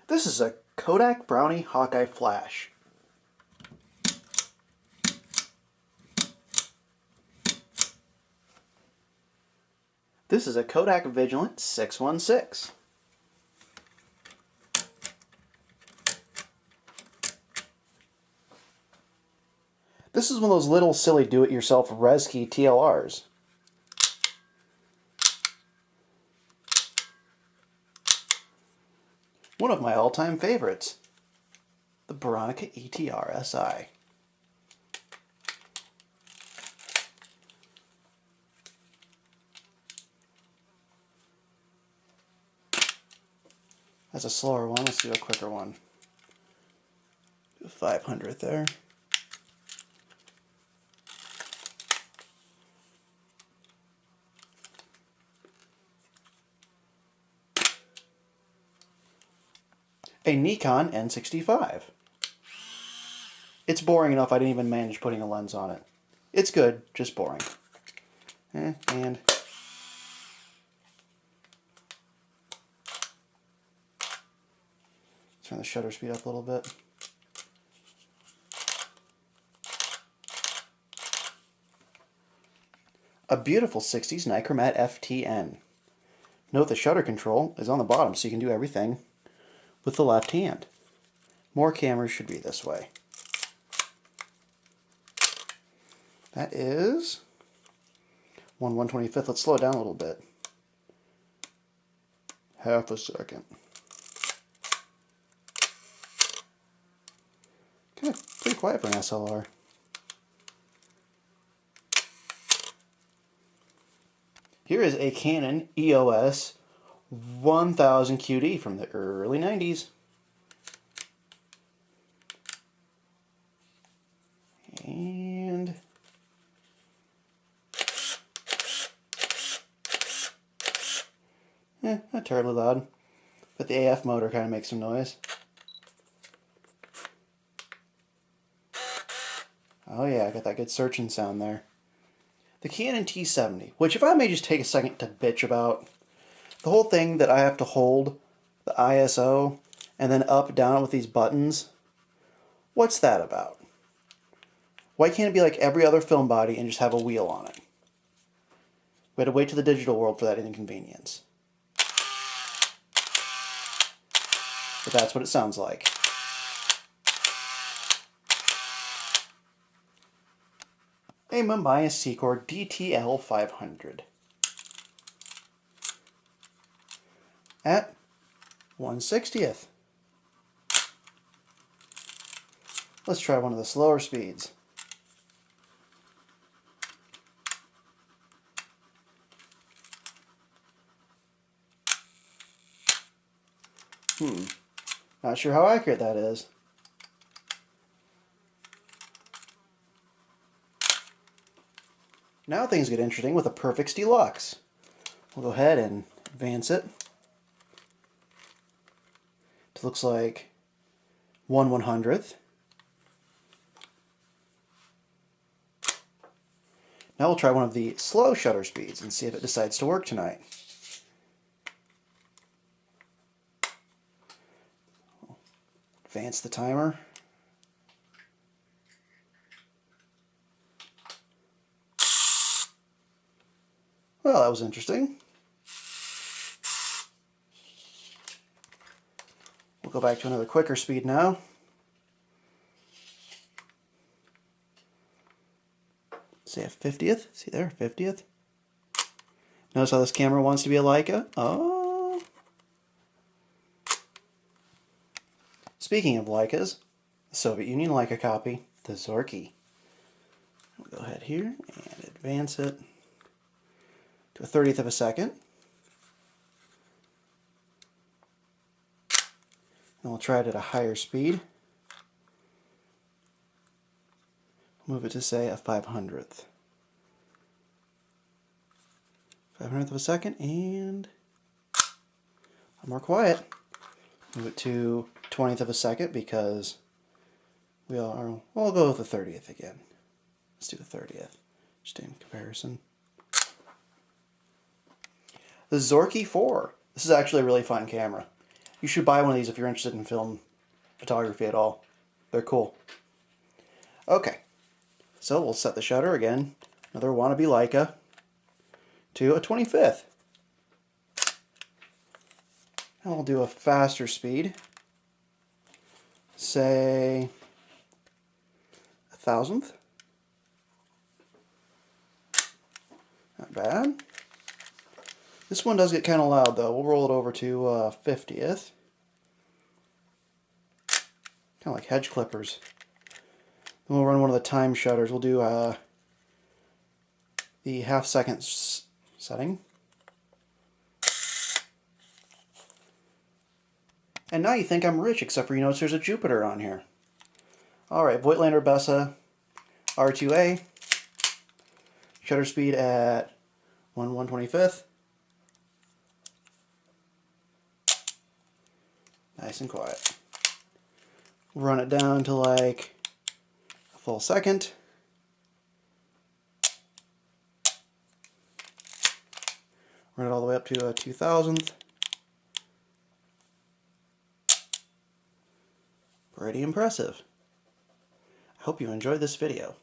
This is a Kodak Brownie Hawkeye Flash. This is a Kodak Vigilant 616. This is one of those little silly do-it-yourself Reski TLRs. One of my all-time favorites, the Bronica ETR SI. That's a slower one. Let's do a quicker one. Do 500 there. A Nikon N65. It's boring enough I didn't even manage putting a lens on it. It's good, just boring. And turn the shutter speed up a little bit. A beautiful 60s Nichromat FTN. Note the shutter control is on the bottom so you can do everything with the left hand. More cameras should be this way. That is 1/125th. Let's slow it down a little bit. Half a second. Kind of pretty quiet for an SLR. Here is a Canon EOS 1000 QD from the early 90s. And not terribly loud, but the AF motor kind of makes some noise. Oh yeah, I got that good searching sound there. The Canon T70, which if I may just take a second to bitch about, the whole thing that I have to hold the ISO and then up down with these buttons, what's that about? Why can't it be like every other film body and just have a wheel on it? We had to wait to the digital world for that inconvenience. But that's what it sounds like. A Mamiya Secor DTL 500 at 1/60th. Let's try one of the slower speeds. Not sure how accurate that is. Now things get interesting with a Perfix Deluxe. We'll go ahead and advance it. It looks like 1/100th. Now we'll try one of the slow shutter speeds and see if it decides to work tonight. Advance the timer. Well, that was interesting. We'll go back to another quicker speed now. Say a 50th. See there, 50th. Notice how this camera wants to be a Leica. Oh. Speaking of Leicas, the Soviet Union Leica copy, the Zorky. We'll go ahead here and advance it to a 30th of a second. And we'll try it at a higher speed. Move it to say a 500th. 500th of a second, and more quiet. Move it to 20th of a second because we'll go with the 30th again. Let's do the 30th, just in comparison. The Zorky 4. This is actually a really fun camera. You should buy one of these if you're interested in film photography at all. They're cool. Okay, so we'll set the shutter again. Another wannabe Leica to a 25th. And we'll do a faster speed. Say 1,000th. Not bad. This one does get kind of loud though. We'll roll it over to 50th. Kind of like hedge clippers. Then we'll run one of the time shutters. We'll do the half-second setting. And now you think I'm rich, except for you notice there's a Jupiter on here. Alright, Voigtlander Bessa R2A. Shutter speed at 1/125th. Nice and quiet. Run it down to like a full second. Run it all the way up to a 2,000th. Pretty impressive. I hope you enjoyed this video.